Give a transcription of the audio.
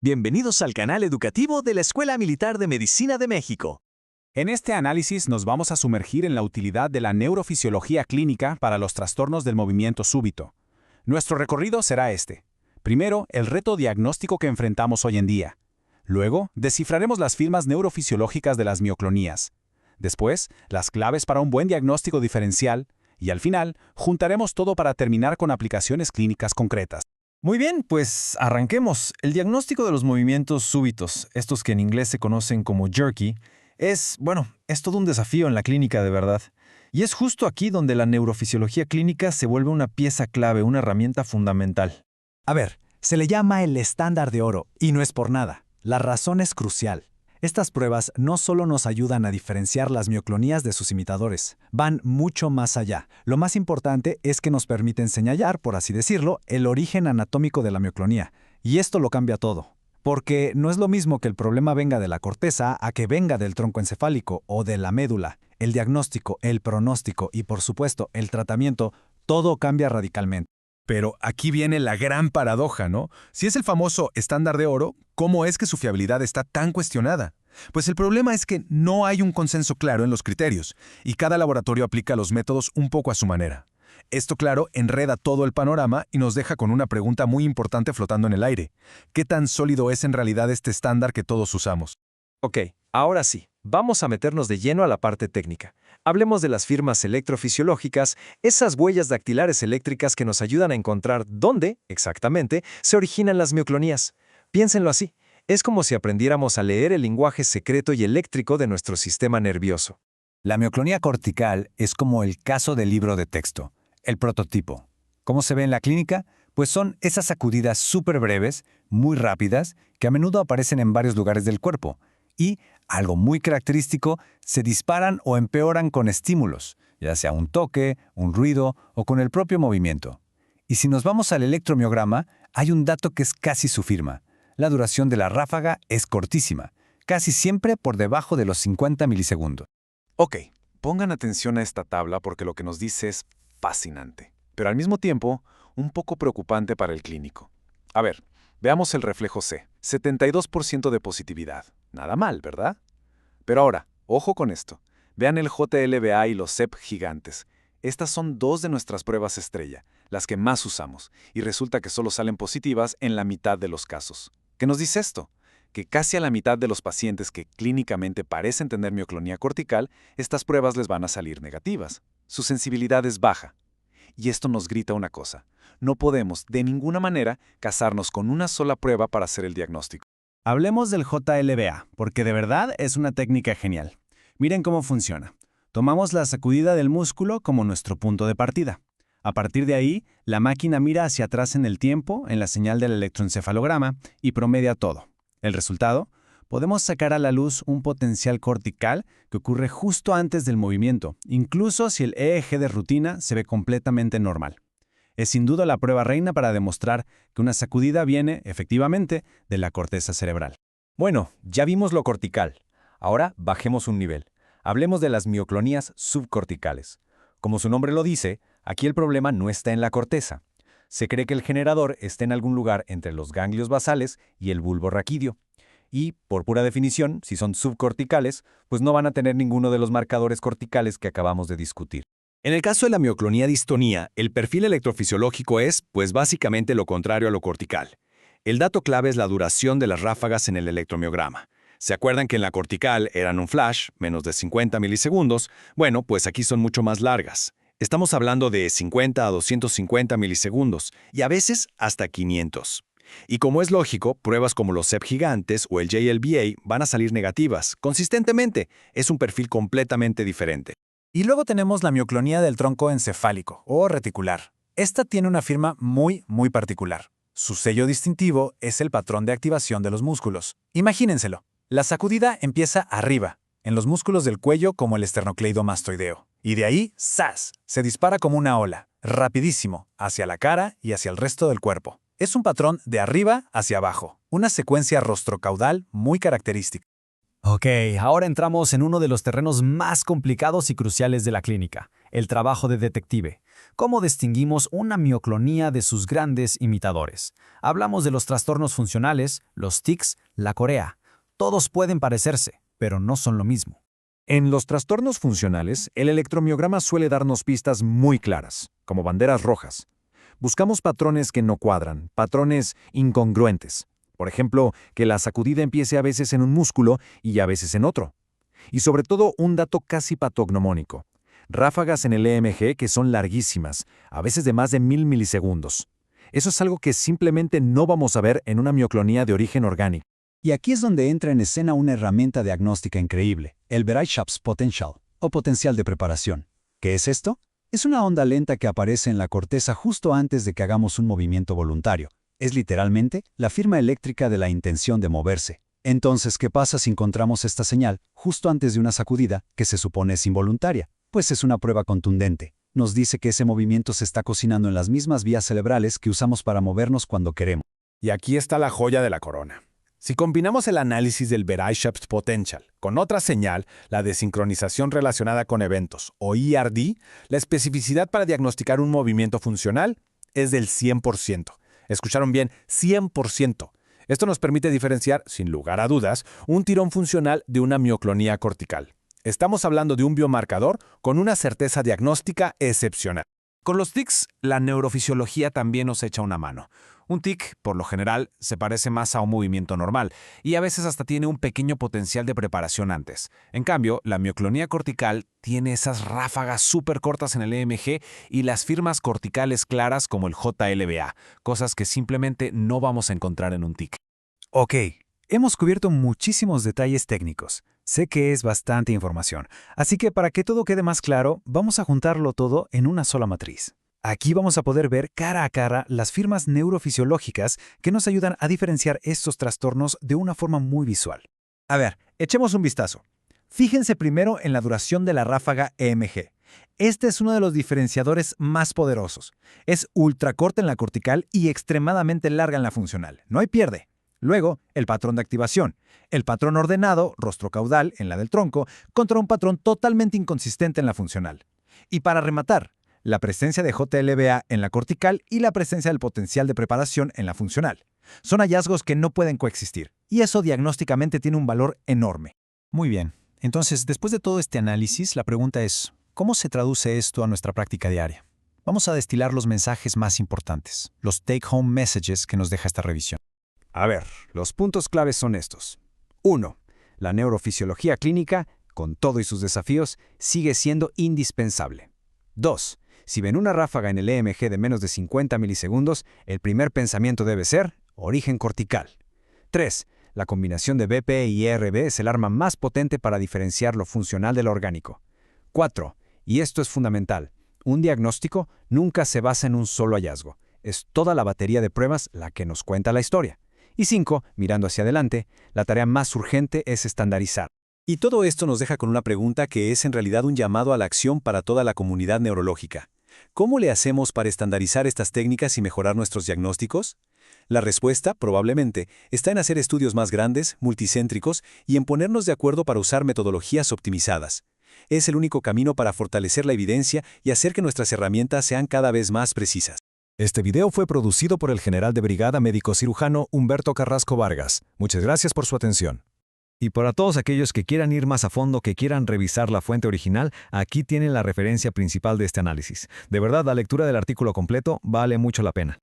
Bienvenidos al canal educativo de la Escuela Militar de Medicina de México. En este análisis nos vamos a sumergir en la utilidad de la neurofisiología clínica para los trastornos del movimiento súbito. Nuestro recorrido será este. Primero, el reto diagnóstico que enfrentamos hoy en día. Luego, descifraremos las firmas neurofisiológicas de las mioclonías. Después, las claves para un buen diagnóstico diferencial. Y al final, juntaremos todo para terminar con aplicaciones clínicas concretas. Muy bien, pues arranquemos. El diagnóstico de los movimientos súbitos, estos que en inglés se conocen como jerky, es todo un desafío en la clínica de verdad. Y es justo aquí donde la neurofisiología clínica se vuelve una pieza clave, una herramienta fundamental. A ver, se le llama el estándar de oro, y no es por nada. La razón es crucial. Estas pruebas no solo nos ayudan a diferenciar las mioclonías de sus imitadores, van mucho más allá. Lo más importante es que nos permiten señalar, por así decirlo, el origen anatómico de la mioclonía. Y esto lo cambia todo. Porque no es lo mismo que el problema venga de la corteza a que venga del tronco encefálico o de la médula. El diagnóstico, el pronóstico y, por supuesto, el tratamiento, todo cambia radicalmente. Pero aquí viene la gran paradoja, ¿no? Si es el famoso estándar de oro, ¿cómo es que su fiabilidad está tan cuestionada? Pues el problema es que no hay un consenso claro en los criterios, y cada laboratorio aplica los métodos un poco a su manera. Esto, claro, enreda todo el panorama y nos deja con una pregunta muy importante flotando en el aire. ¿Qué tan sólido es en realidad este estándar que todos usamos? Ok, ahora sí, vamos a meternos de lleno a la parte técnica. Hablemos de las firmas electrofisiológicas, esas huellas dactilares eléctricas que nos ayudan a encontrar dónde, exactamente, se originan las mioclonías. Piénsenlo así, es como si aprendiéramos a leer el lenguaje secreto y eléctrico de nuestro sistema nervioso. La mioclonía cortical es como el caso del libro de texto, el prototipo. ¿Cómo se ve en la clínica? Pues son esas sacudidas súper breves, muy rápidas, que a menudo aparecen en varios lugares del cuerpo. Y, algo muy característico, se disparan o empeoran con estímulos, ya sea un toque, un ruido o con el propio movimiento. Y si nos vamos al electromiograma, hay un dato que es casi su firma. La duración de la ráfaga es cortísima, casi siempre por debajo de los 50 milisegundos. Ok, pongan atención a esta tabla porque lo que nos dice es fascinante, pero al mismo tiempo un poco preocupante para el clínico. A ver, veamos el reflejo C, 72% de positividad. Nada mal, ¿verdad? Pero ahora, ojo con esto. Vean el JLBA y los CEP gigantes. Estas son dos de nuestras pruebas estrella, las que más usamos, y resulta que solo salen positivas en la mitad de los casos. ¿Qué nos dice esto? Que casi a la mitad de los pacientes que clínicamente parecen tener mioclonía cortical, estas pruebas les van a salir negativas. Su sensibilidad es baja. Y esto nos grita una cosa. No podemos, de ninguna manera, casarnos con una sola prueba para hacer el diagnóstico. Hablemos del JLBA, porque de verdad es una técnica genial. Miren cómo funciona. Tomamos la sacudida del músculo como nuestro punto de partida. A partir de ahí, la máquina mira hacia atrás en el tiempo, en la señal del electroencefalograma, y promedia todo. El resultado, podemos sacar a la luz un potencial cortical que ocurre justo antes del movimiento, incluso si el EEG de rutina se ve completamente normal. Es sin duda la prueba reina para demostrar que una sacudida viene, efectivamente, de la corteza cerebral. Bueno, ya vimos lo cortical. Ahora bajemos un nivel. Hablemos de las mioclonías subcorticales. Como su nombre lo dice, aquí el problema no está en la corteza. Se cree que el generador está en algún lugar entre los ganglios basales y el bulbo raquídeo. Y, por pura definición, si son subcorticales, pues no van a tener ninguno de los marcadores corticales que acabamos de discutir. En el caso de la mioclonía distonía, el perfil electrofisiológico es, pues básicamente lo contrario a lo cortical. El dato clave es la duración de las ráfagas en el electromiograma. ¿Se acuerdan que en la cortical eran un flash, menos de 50 milisegundos? Bueno, pues aquí son mucho más largas. Estamos hablando de 50 a 250 milisegundos, y a veces hasta 500. Y como es lógico, pruebas como los CEP gigantes o el JLBA van a salir negativas, consistentemente. Es un perfil completamente diferente. Y luego tenemos la mioclonía del tronco encefálico o reticular. Esta tiene una firma muy particular. Su sello distintivo es el patrón de activación de los músculos. Imagínenselo. La sacudida empieza arriba, en los músculos del cuello como el esternocleidomastoideo. Y de ahí, ¡zas!, se dispara como una ola, rapidísimo, hacia la cara y hacia el resto del cuerpo. Es un patrón de arriba hacia abajo, una secuencia rostrocaudal muy característica. Ok, ahora entramos en uno de los terrenos más complicados y cruciales de la clínica, el trabajo de detective. ¿Cómo distinguimos una mioclonía de sus grandes imitadores? Hablamos de los trastornos funcionales, los tics, la corea. Todos pueden parecerse, pero no son lo mismo. En los trastornos funcionales, el electromiograma suele darnos pistas muy claras, como banderas rojas. Buscamos patrones que no cuadran, patrones incongruentes. Por ejemplo, que la sacudida empiece a veces en un músculo y a veces en otro. Y sobre todo, un dato casi patognomónico. Ráfagas en el EMG que son larguísimas, a veces de más de 1000 milisegundos. Eso es algo que simplemente no vamos a ver en una mioclonía de origen orgánico. Y aquí es donde entra en escena una herramienta diagnóstica increíble, el Bereitschaft's Potential, o potencial de preparación. ¿Qué es esto? Es una onda lenta que aparece en la corteza justo antes de que hagamos un movimiento voluntario. Es literalmente la firma eléctrica de la intención de moverse. Entonces, ¿qué pasa si encontramos esta señal justo antes de una sacudida que se supone es involuntaria? Pues es una prueba contundente. Nos dice que ese movimiento se está cocinando en las mismas vías cerebrales que usamos para movernos cuando queremos. Y aquí está la joya de la corona. Si combinamos el análisis del Bereitschaft's Potential con otra señal, la de sincronización relacionada con eventos, o ERD, la especificidad para diagnosticar un movimiento funcional es del 100%. Escucharon bien, 100%. Esto nos permite diferenciar, sin lugar a dudas, un tirón funcional de una mioclonía cortical. Estamos hablando de un biomarcador con una certeza diagnóstica excepcional. Con los tics, la neurofisiología también nos echa una mano. Un tic, por lo general, se parece más a un movimiento normal y a veces hasta tiene un pequeño potencial de preparación antes. En cambio, la mioclonía cortical tiene esas ráfagas súper cortas en el EMG y las firmas corticales claras como el JLBA, cosas que simplemente no vamos a encontrar en un tic. Ok, hemos cubierto muchísimos detalles técnicos. Sé que es bastante información, así que para que todo quede más claro, vamos a juntarlo todo en una sola matriz. Aquí vamos a poder ver cara a cara las firmas neurofisiológicas que nos ayudan a diferenciar estos trastornos de una forma muy visual. A ver, echemos un vistazo. Fíjense primero en la duración de la ráfaga EMG. Este es uno de los diferenciadores más poderosos. Es ultracorta en la cortical y extremadamente larga en la funcional. No hay pierde. Luego, el patrón de activación. El patrón ordenado, rostro-caudal, en la del tronco, contra un patrón totalmente inconsistente en la funcional. Y para rematar, la presencia de JLBA en la cortical y la presencia del potencial de preparación en la funcional. Son hallazgos que no pueden coexistir, y eso diagnósticamente tiene un valor enorme. Muy bien. Entonces, después de todo este análisis, la pregunta es, ¿cómo se traduce esto a nuestra práctica diaria? Vamos a destilar los mensajes más importantes, los take-home messages que nos deja esta revisión. A ver, los puntos claves son estos. 1. La neurofisiología clínica, con todo y sus desafíos, sigue siendo indispensable. 2. Si ven una ráfaga en el EMG de menos de 50 milisegundos, el primer pensamiento debe ser origen cortical. 3. La combinación de BP y ERB es el arma más potente para diferenciar lo funcional de lo orgánico. 4. Y esto es fundamental, un diagnóstico nunca se basa en un solo hallazgo. Es toda la batería de pruebas la que nos cuenta la historia. Y 5. Mirando hacia adelante, la tarea más urgente es estandarizar. Y todo esto nos deja con una pregunta que es en realidad un llamado a la acción para toda la comunidad neurológica. ¿Cómo le hacemos para estandarizar estas técnicas y mejorar nuestros diagnósticos? La respuesta, probablemente, está en hacer estudios más grandes, multicéntricos y en ponernos de acuerdo para usar metodologías optimizadas. Es el único camino para fortalecer la evidencia y hacer que nuestras herramientas sean cada vez más precisas. Este video fue producido por el general de brigada médico cirujano Humberto Carrasco Vargas. Muchas gracias por su atención. Y para todos aquellos que quieran ir más a fondo, que quieran revisar la fuente original, aquí tienen la referencia principal de este análisis. De verdad, la lectura del artículo completo vale mucho la pena.